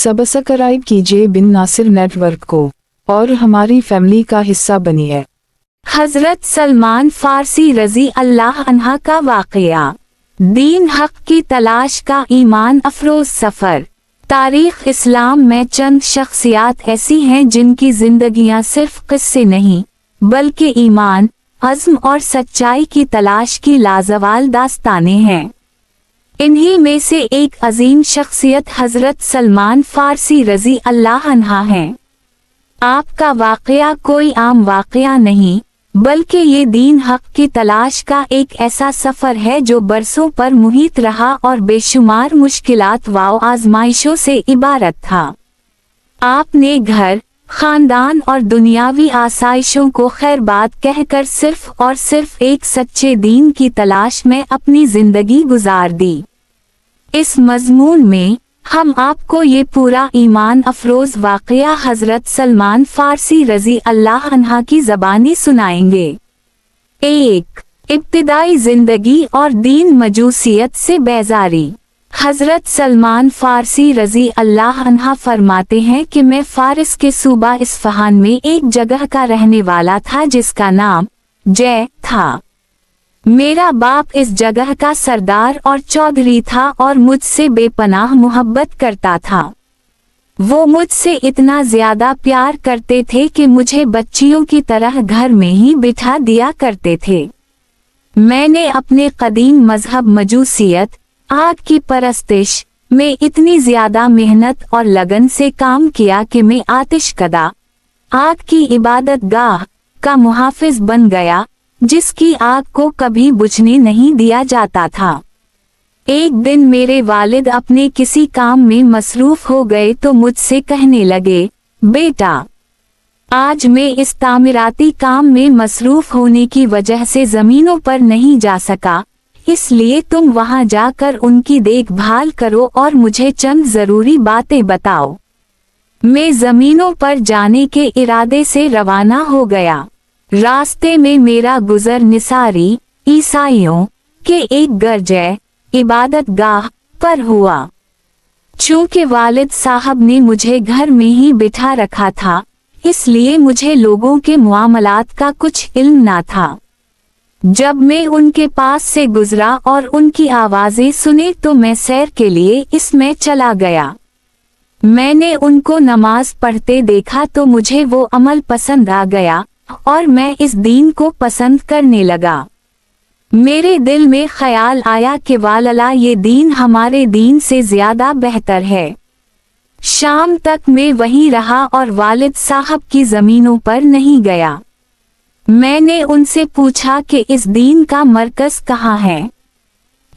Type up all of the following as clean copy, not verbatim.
Subscribe कीजिए बिन Nasir network को और हमारी फैमिली का हिस्सा बनिए। हजरत सलमान फारसी रजी अल्लाह अन्हा का वाक़या। दीन हक की तलाश का ईमान अफरोज सफ़र। तारीख़ इस्लाम में चंद शख्सियात ऐसी हैं जिनकी जिंदगियां सिर्फ किस्से नहीं बल्कि ईमान, अज़्म और सच्चाई की तलाश की लाजवाल दास्तानें हैं। इन्हीं में से एक अजीम शख्सियत हजरत सलमान फारसी रजी अल्लाह अन्हा हैं। आपका वाक़या कोई आम वाक़या नहीं बल्कि ये दीन हक की तलाश का एक ऐसा सफ़र है जो बरसों पर मुहित रहा और बेशुमार मुश्किलात व आजमाइशों से इबारत था। आपने घर, खानदान और दुनियावी आसाइशों को खैरबाद कहकर सिर्फ और सिर्फ एक सच्चे दीन की तलाश में अपनी जिंदगी गुजार दी। इस मजमून में हम आपको ये पूरा ईमान अफरोज वाक़या हजरत सलमान फारसी रजी अल्लाह अन्हा की ज़बानी सुनाएंगे। 1. इब्तिदाई जिंदगी और दीन मजूसियत से बेजारी। हजरत सलमान फारसी रजी अल्लाह अन्हा फरमाते हैं कि मैं फारिस के सूबा इस्फहान में एक जगह का रहने वाला था जिसका नाम जय था। मेरा बाप इस जगह का सरदार और चौधरी था और मुझसे बेपनाह मोहब्बत करता था। वो मुझसे इतना ज्यादा प्यार करते थे कि मुझे बच्चियों की तरह घर में ही बिठा दिया करते थे। मैंने अपने कदीम मजहब मजूसियत, आग की परस्तिश में इतनी ज्यादा मेहनत और लगन से काम किया कि मैं आतिशकदा, आग की इबादत गाह का मुहाफिज बन गया जिसकी आग को कभी बुझने नहीं दिया जाता था। एक दिन मेरे वालिद अपने किसी काम में मसरूफ हो गए तो मुझसे कहने लगे, बेटा आज मैं इस तामीराती काम में मसरूफ होने की वजह से जमीनों पर नहीं जा सका, इसलिए तुम वहां जाकर उनकी देखभाल करो और मुझे चंद जरूरी बातें बताओ। मैं जमीनों पर जाने के इरादे से रवाना हो गया। रास्ते में मेरा गुजर निसारी ईसाइयों के एक गर्जे इबादत गाह पर हुआ। चूंकि वालिद साहब ने मुझे घर में ही बिठा रखा था, इसलिए मुझे लोगों के मुआमलात का कुछ इल्म ना था। जब मैं उनके पास से गुजरा और उनकी आवाजें सुने तो मैं सैर के लिए इसमें चला गया। मैंने उनको नमाज पढ़ते देखा तो मुझे वो अमल पसंद आ गया और मैं इस दीन को पसंद करने लगा। मेरे दिल में ख्याल आया कि वालला ये दीन हमारे दीन से ज्यादा बेहतर है। शाम तक मैं वहीं रहा और वालिद साहब की जमीनों पर नहीं गया। मैंने उनसे पूछा कि इस दीन का मरकज कहाँ है।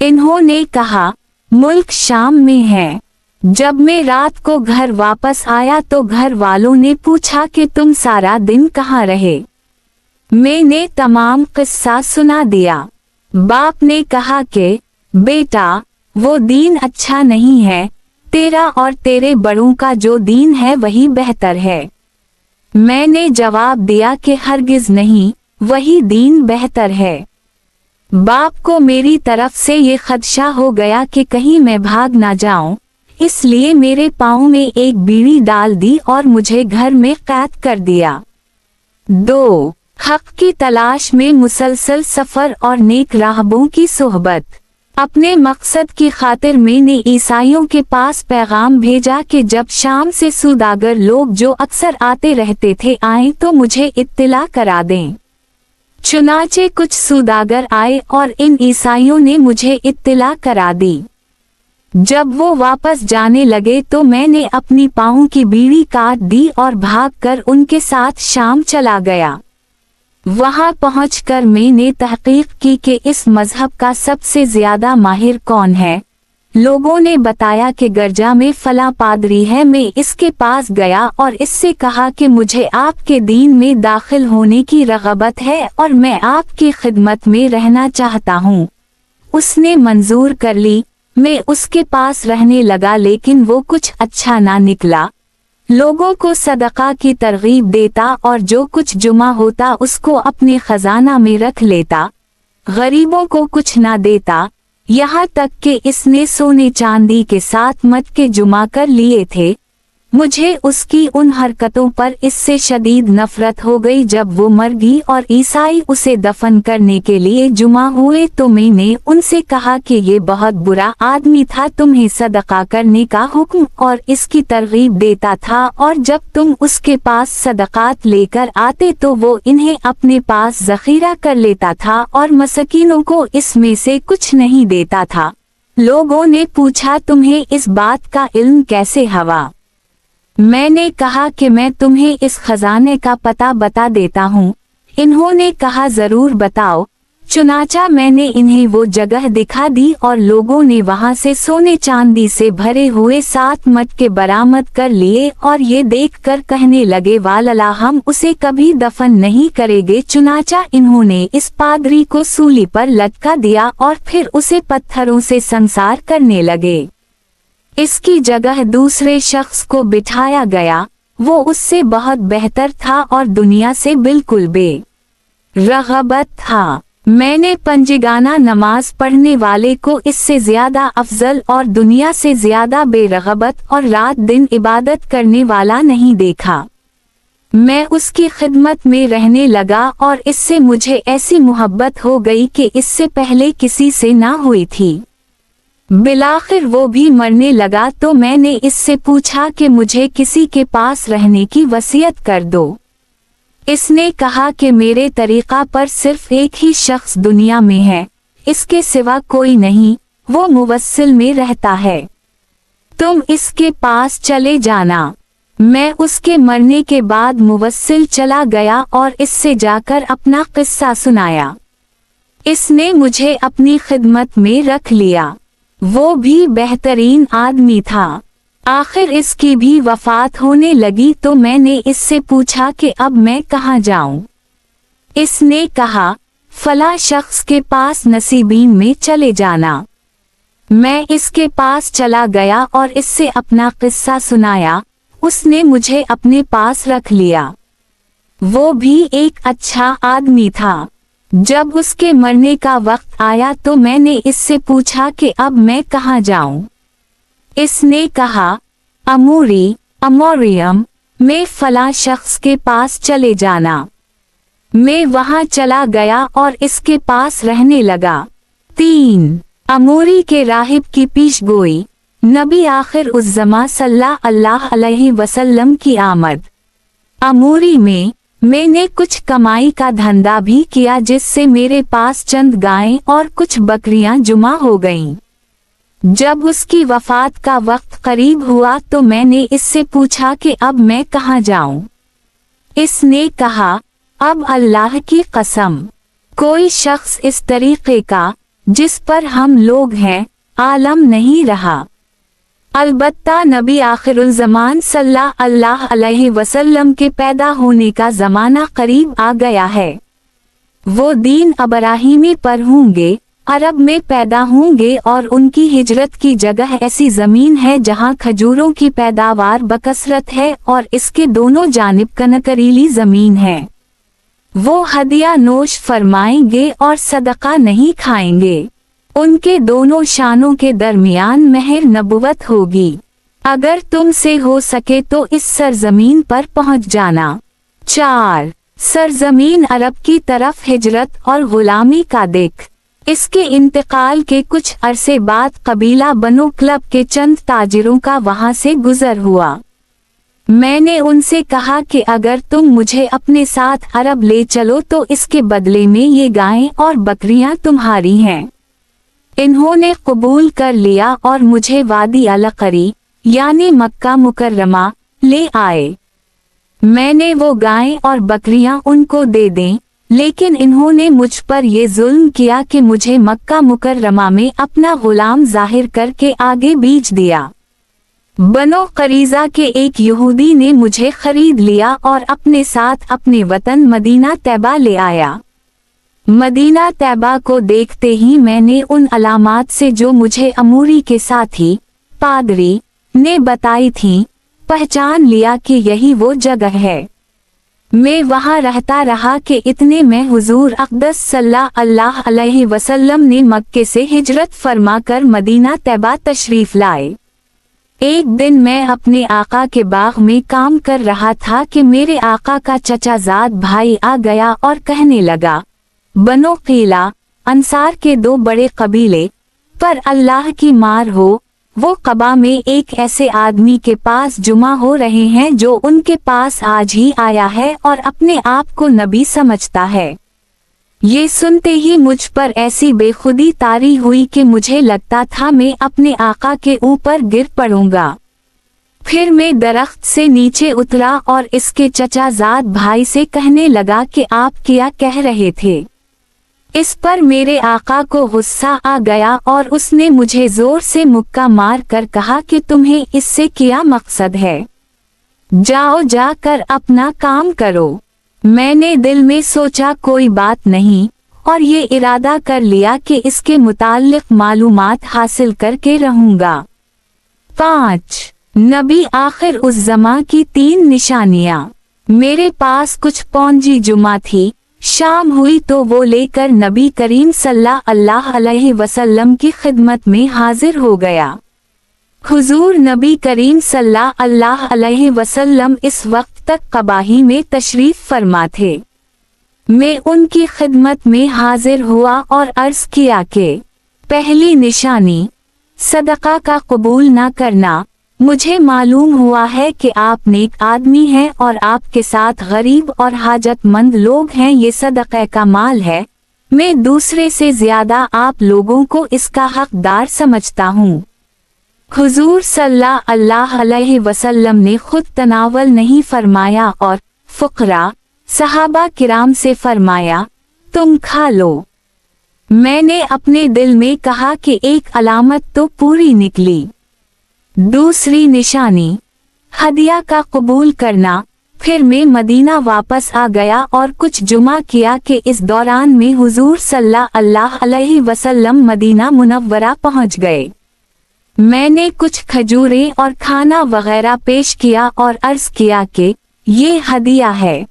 इन्होंने कहा मुल्क शाम में है। जब मैं रात को घर वापस आया तो घर वालों ने पूछा कि तुम सारा दिन कहाँ रहे। मैंने तमाम किस्सा सुना दिया। बाप ने कहा कि बेटा वो दीन अच्छा नहीं है, तेरा और तेरे बड़ों का जो दीन है वही बेहतर है। मैंने जवाब दिया कि हरगिज नहीं, वही दीन बेहतर है। बाप को मेरी तरफ से ये खदशा हो गया कि कहीं मैं भाग ना जाऊं, इसलिए मेरे पाँव में एक बीड़ी डाल दी और मुझे घर में कैद कर दिया। 2. हक की तलाश में मुसलसल सफर और नेक राहबों की सोहबत। अपने मकसद की खातिर मैंने ईसाइयों के पास पैगाम भेजा कि जब शाम से सौदागर लोग जो अक्सर आते रहते थे आए तो मुझे इत्तिला करा दें। चुनाचे कुछ सौदागर आए और इन ईसाइयों ने मुझे इत्तिला करा दी। जब वो वापस जाने लगे तो मैंने अपनी पाँव की बीड़ी काट दी और भागकर उनके साथ शाम चला गया। वहां पहुंचकर मैंने तहकीक की कि इस मजहब का सबसे ज्यादा माहिर कौन है। लोगों ने बताया कि गर्जा में फला पादरी है। मैं इसके पास गया और इससे कहा कि मुझे आपके दीन में दाखिल होने की रग़बत है और मैं आपकी खिदमत में रहना चाहता हूँ। उसने मंजूर कर ली। मैं उसके पास रहने लगा लेकिन वो कुछ अच्छा ना निकला। लोगों को सदका की तरगीब देता और जो कुछ जुमा होता उसको अपने खजाना में रख लेता, गरीबों को कुछ ना देता। यहाँ तक कि इसने सोने चांदी के साथ मटके जुमा कर लिए थे मुझे उसकी उन हरकतों पर इससे शदीद नफरत हो गई जब वो मर गई और ईसाई उसे दफन करने के लिए जुमा हुए तो मैंने उनसे कहा कि ये बहुत बुरा आदमी था, तुम्हें सदका करने का हुक्म और इसकी तरगीब देता था, और जब तुम उसके पास सदकात लेकर आते तो वो इन्हें अपने पास ज़ख़ीरा कर लेता था और मसकीनों को इसमें से कुछ नहीं देता था। लोगों ने पूछा, तुम्हें इस बात का इल्म कैसे हुआ? मैंने कहा कि मैं तुम्हें इस खजाने का पता बता देता हूँ। इन्होंने कहा, जरूर बताओ। चुनाचा मैंने इन्हें वो जगह दिखा दी और लोगों ने वहाँ से सोने चांदी से भरे हुए 7 मटके बरामद कर लिए और ये देखकर कहने लगे, वालला हम उसे कभी दफन नहीं करेंगे। चुनाचा इन्होंने इस पादरी को सूली पर लटका दिया और फिर उसे पत्थरों से संसार करने लगे। इसकी जगह दूसरे शख्स को बिठाया गया, वो उससे बहुत बेहतर था और दुनिया से बिल्कुल बेरग़बत था। मैंने पंजिगाना नमाज पढ़ने वाले को इससे ज्यादा अफजल और दुनिया से ज्यादा बेरग़बत और रात दिन इबादत करने वाला नहीं देखा। मैं उसकी खिदमत में रहने लगा और इससे मुझे ऐसी मोहब्बत हो गई कि इससे पहले किसी से ना हुई थी। बिलाखिर वो भी मरने लगा तो मैंने इससे पूछा कि मुझे किसी के पास रहने की वसीयत कर दो। इसने कहा कि मेरे तरीक़ा पर सिर्फ एक ही शख्स दुनिया में है, इसके सिवा कोई नहीं, वो मुवस्सिल में रहता है, तुम इसके पास चले जाना। मैं उसके मरने के बाद मुवस्सिल चला गया और इससे जाकर अपना किस्सा सुनाया। इसने मुझे अपनी खिदमत में रख लिया। वो भी बेहतरीन आदमी था। आखिर इसकी भी वफात होने लगी तो मैंने इससे पूछा कि अब मैं कहाँ जाऊं। इसने कहा, फला शख्स के पास नसीबीन में चले जाना। मैं इसके पास चला गया और इससे अपना किस्सा सुनाया। उसने मुझे अपने पास रख लिया। वो भी एक अच्छा आदमी था। जब उसके मरने का वक्त आया तो मैंने इससे पूछा कि अब मैं कहाँ जाऊं। इसने कहा, अमोरियम में फला शख्स के पास चले जाना। मैं वहाँ चला गया और इसके पास रहने लगा। 3 अमूरी के राहिब की पेशगोई। नबी आखिर उस ज़मा सल्लल्लाहु अलैहि वसल्लम की आमद। अमूरी में मैंने कुछ कमाई का धंधा भी किया जिससे मेरे पास चंद गायें और कुछ बकरियां जुमा हो गईं। जब उसकी वफात का वक्त करीब हुआ तो मैंने इससे पूछा कि अब मैं कहाँ जाऊं। इसने कहा, अब अल्लाह की कसम, कोई शख्स इस तरीके का जिस पर हम लोग हैं आलम नहीं रहा। अलबत्ता नबी आखिरुल ज़मान सल्लल्लाहु अलैहि वसल्लम के पैदा होने का ज़माना करीब आ गया है। वो दीन अब्राहीमी पर होंगे, अरब में पैदा होंगे और उनकी हिजरत की जगह ऐसी ज़मीन है जहाँ खजूरों की पैदावार बकसरत है और इसके दोनों जानिब कनकरीली ज़मीन है। वो हदिया नोश फरमाएंगे और सदका नहीं खाएंगे। उनके दोनों शानों के दरमियान महर नबुवत होगी। अगर तुमसे हो सके तो इस सरजमीन पर पहुंच जाना। 4 सरजमीन अरब की तरफ हिजरत और गुलामी का दिख। इसके इंतकाल के कुछ अरसे बाद कबीला बनो क्लब के चंद ताजिरों का वहां से गुजर हुआ। मैंने उनसे कहा कि अगर तुम मुझे अपने साथ अरब ले चलो तो इसके बदले में ये गायें और बकरियां तुम्हारी हैं। इन्होंने कबूल कर लिया और मुझे वादी अलकरी यानी मक्का मुकर्रमा ले आए। मैंने वो गायें और बकरियां उनको दे दें, लेकिन इन्होंने मुझ पर ये जुल्म किया कि मुझे मक्का मुकर्रमा में अपना गुलाम जाहिर करके आगे बेच दिया। बनो करीजा के एक यहूदी ने मुझे खरीद लिया और अपने साथ अपने वतन मदीना तैबा ले आया। मदीना तैबा को देखते ही मैंने उन अलामात से जो मुझे अमूरी के साथी पादरी ने बताई थी पहचान लिया कि यही वो जगह है। मैं वहाँ रहता रहा कि इतने में हुजूर अक़दस सल्लल्लाहु अलैहि वसल्लम ने मक्के से हिजरत फरमाकर मदीना तैबा तशरीफ लाए। एक दिन मैं अपने आका के बाग में काम कर रहा था कि मेरे आका का चचाजाद भाई आ गया और कहने लगा, बनो कीला, अंसार के 2 बड़े कबीले, पर अल्लाह की मार हो, वो कबा में एक ऐसे आदमी के पास जुमा हो रहे हैं जो उनके पास आज ही आया है और अपने आप को नबी समझता है। ये सुनते ही मुझ पर ऐसी बेखुदी तारी हुई कि मुझे लगता था मैं अपने आका के ऊपर गिर पड़ूंगा। फिर मैं दरख्त से नीचे उतरा और इसके चचाजाद भाई से कहने लगा कि आप क्या कह रहे थे। इस पर मेरे आका को गुस्सा आ गया और उसने मुझे जोर से मुक्का मार कर कहा कि तुम्हें इससे क्या मकसद है, जाओ जाकर अपना काम करो। मैंने दिल में सोचा कोई बात नहीं और ये इरादा कर लिया कि इसके मुताल्लिक मालूमात हासिल करके रहूंगा। 5 नबी आखिर उस जमा की 3 निशानियां। मेरे पास कुछ पौंजी जुमा थी। शाम हुई तो वो लेकर नबी करीम सल्लल्लाहु अलैहि वसल्लम की खिदमत में हाजिर हो गया। हुजूर नबी करीम सल्लल्लाहु अलैहि वसल्लम इस वक्त तक कबाही में तशरीफ फरमा थे। मैं उनकी खिदमत में हाजिर हुआ और अर्ज किया कि पहली निशानी, सदका का कबूल न करना। मुझे मालूम हुआ है कि आप नेक आदमी हैं और आपके साथ गरीब और हाजतमंद लोग हैं। ये सदक़े का माल है। मैं दूसरे से ज्यादा आप लोगों को इसका हकदार समझता हूँ। हुजूर सल्लल्लाहु अलैहि वसल्लम ने खुद तनावल नहीं फरमाया और फुकरा सहाबा किराम से फरमाया, तुम खा लो। मैंने अपने दिल में कहा कि एक अलामत तो पूरी निकली। दूसरी निशानी, हदिया का कबूल करना। फिर मैं मदीना वापस आ गया और कुछ जुमा किया कि इस दौरान में हुजूर सल्लल्लाहु अलैहि वसल्लम मदीना मुनव्वरा पहुंच गए। मैंने कुछ खजूरें और खाना वगैरह पेश किया और अर्ज किया कि ये हदिया है।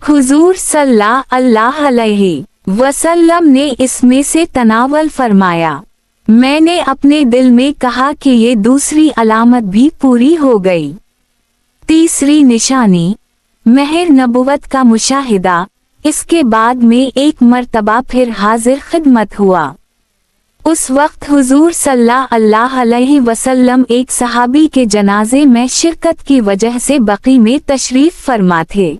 हुजूर सल्लल्लाहु अलैहि वसल्लम ने इसमें से तनावल फरमाया। मैंने अपने दिल में कहा कि ये दूसरी अलामत भी पूरी हो गई। तीसरी निशानी, महर नबुवत का मुशाहिदा। इसके बाद में एक मर्तबा फिर हाजिर खिदमत हुआ। उस वक्त हुजूर सल्लल्लाहु अलैहि वसल्लम एक सहाबी के जनाजे में शिरकत की वजह से बकी में तशरीफ फरमा थे।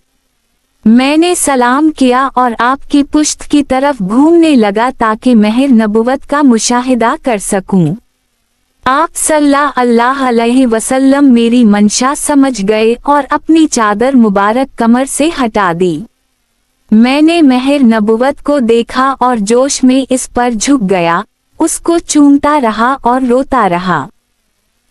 मैंने सलाम किया और आपकी पुश्त की तरफ घूमने लगा ताकि महर नबुवत का मुशाहिदा कर सकूं। आप सल्लल्लाहु अलैहि वसल्लम मेरी मंशा समझ गए और अपनी चादर मुबारक कमर से हटा दी। मैंने महर नबुवत को देखा और जोश में इस पर झुक गया, उसको चूमता रहा और रोता रहा।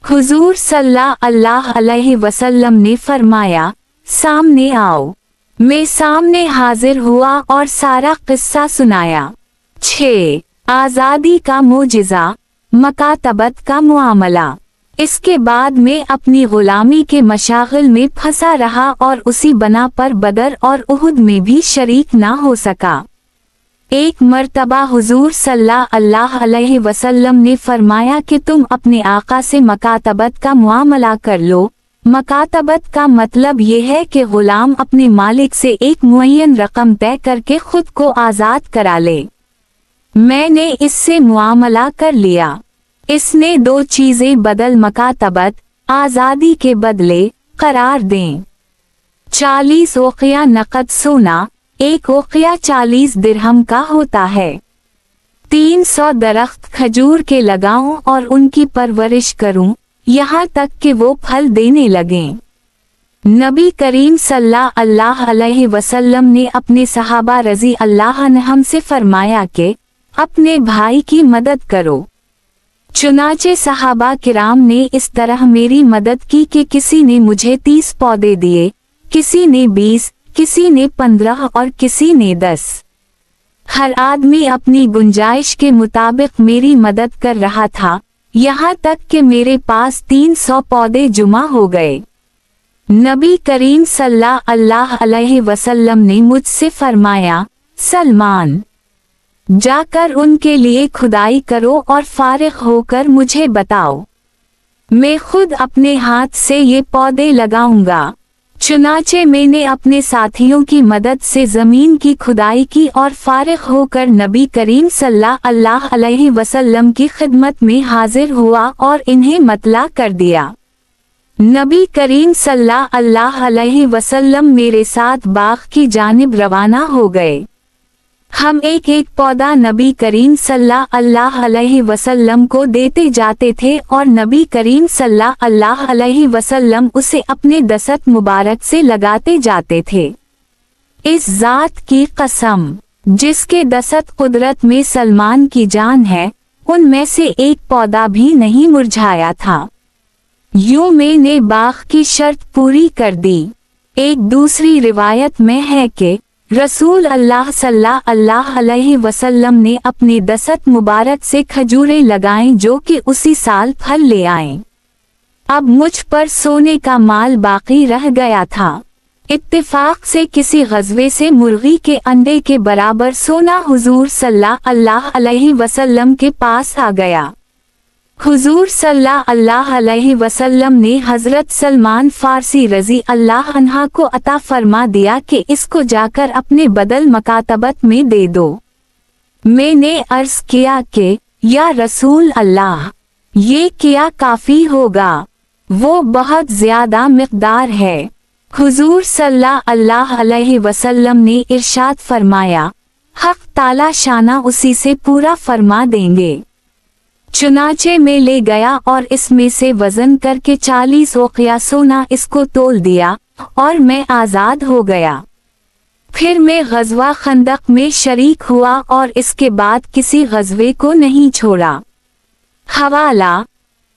हुजूर सल्लल्लाहु अलैहि वसल्लम ने फरमाया, सामने आओ। मैं सामने हाजिर हुआ और सारा किस्सा सुनाया। 6 आज़ादी का मोजिज़ा, मकातबत का मुआमला। इसके बाद मैं अपनी गुलामी के मशागिल में फंसा रहा और उसी बना पर बदर और उहुद में भी शरीक ना हो सका। एक मर्तबा हुजूर सल्लल्लाहु अलैहि वसल्लम ने फरमाया कि तुम अपने आका से मकातबत का मुआमला कर लो। मकातबत का मतलब ये है कि गुलाम अपने मालिक से एक मुअय्यन रकम तय करके खुद को आज़ाद करा ले। मैंने इससे मुआमला कर लिया। इसने 2 चीजें बदल मकातबत, आज़ादी के बदले करार दें। 40 ओक़िया नकद सोना, 1 ओक़िया 40 दिरहम का होता है। 300 दरख्त खजूर के लगाऊं और उनकी परवरिश करूं, यहाँ तक कि वो फल देने लगें। नबी करीम सल्लल्लाहु अलैहि वसल्लम ने अपने सहाबा रज़ी अल्लाह अन्हुम से फरमाया कि अपने भाई की मदद करो। चुनाचे सहाबा किराम ने इस तरह मेरी मदद की कि किसी ने मुझे 30 पौधे दिए, किसी ने 20, किसी ने 15 और किसी ने 10। हर आदमी अपनी गुंजाइश के मुताबिक मेरी मदद कर रहा था, यहाँ तक कि मेरे पास 300 पौधे जुमा हो गए। नबी करीम सल्लल्लाहु अलैहि वसल्लम ने मुझसे फरमाया, सलमान, जाकर उनके लिए खुदाई करो और फारिग होकर मुझे बताओ। मैं खुद अपने हाथ से ये पौधे लगाऊंगा। चुनाचे मैंने अपने साथियों की मदद से जमीन की खुदाई की और फारिग होकर नबी करीम सल्लल्लाहु अलैहि वसल्लम की खिदमत में हाजिर हुआ और इन्हें मतला कर दिया। नबी करीम सल्लल्लाहु अलैहि वसल्लम मेरे साथ बाग की जानिब रवाना हो गए। हम एक एक पौधा नबी करीम सल्लल्लाहु अलैहि वसल्लम को देते जाते थे और नबी करीम सल्लल्लाहु अलैहि वसल्लम उसे अपने दस्त मुबारक से लगाते जाते थे। इस जात की कसम जिसके दस्त कुदरत में सलमान की जान है, उनमें से एक पौधा भी नहीं मुरझाया था। यूं मैंने बाग की शर्त पूरी कर दी। एक दूसरी रिवायत में है कि रसूल अल्लाह सल्लल्लाहु अलैहि वसल्लम ने अपने दस्त मुबारक से खजूरें लगाएं जो कि उसी साल फल ले आएं। अब मुझ पर सोने का माल बाकी रह गया था। इत्तेफाक से किसी गज़वे से मुर्गी के अंडे के बराबर सोना हुजूर सल्लल्लाहु अलैहि वसल्लम के पास आ गया। हुजूर सल्लल्लाहु अलैहि वसल्लम ने हजरत सलमान फारसी रजी अल्लाह अन्हा को अता फरमा दिया कि इसको जाकर अपने बदल मकातबत में दे दो। मैंने अर्ज किया कि या रसूल अल्लाह, ये क्या काफी होगा? वो बहुत ज्यादा मिक़दार है। हुजूर सल्लल्लाहु अलैहि वसल्लम ने इरशाद फरमाया, हक ताला शाना उसी से पूरा फरमा देंगे। चुनाचे में ले गया और इसमें से वजन करके 40 औक़िया सोना इसको तोल दिया और मैं आज़ाद हो गया। फिर मैं ग़ज़वा खंदक में शरीक हुआ और इसके बाद किसी ग़ज़वे को नहीं छोड़ा। हवाला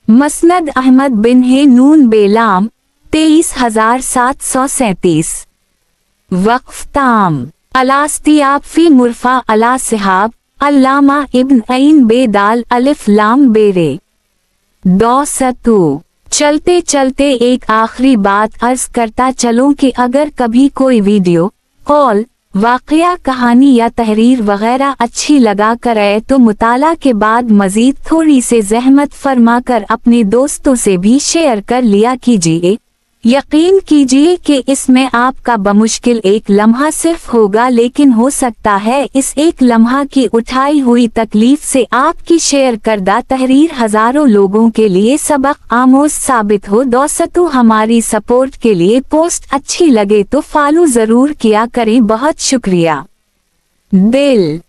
मसनद अहमद बिन है नून बेलाम 23,737। वक़्फ़ ताम अलास्तियाब फी मुरफ़ा अला सिहाब अल्लामा इब्न ऐन बेदाल अलिफ लाम बेरे। दौसतु चलते चलते एक आखिरी बात अर्ज करता चलूं कि अगर कभी कोई वीडियो, कॉल, वाक़या, कहानी या तहरीर वगैरह अच्छी लगा करे तो मुताला के बाद मज़ीद थोड़ी से ज़हमत फरमा कर अपने दोस्तों से भी शेयर कर लिया कीजिए। यकीन कीजिए कि इसमें आपका बमुश्किल एक लम्हा सिर्फ होगा, लेकिन हो सकता है इस एक लम्हा की उठाई हुई तकलीफ से आपकी शेयर करदा तहरीर हजारों लोगों के लिए सबक आमोज साबित हो। दोस्तों, हमारी सपोर्ट के लिए पोस्ट अच्छी लगे तो फॉलो जरूर किया करें। बहुत शुक्रिया। दिल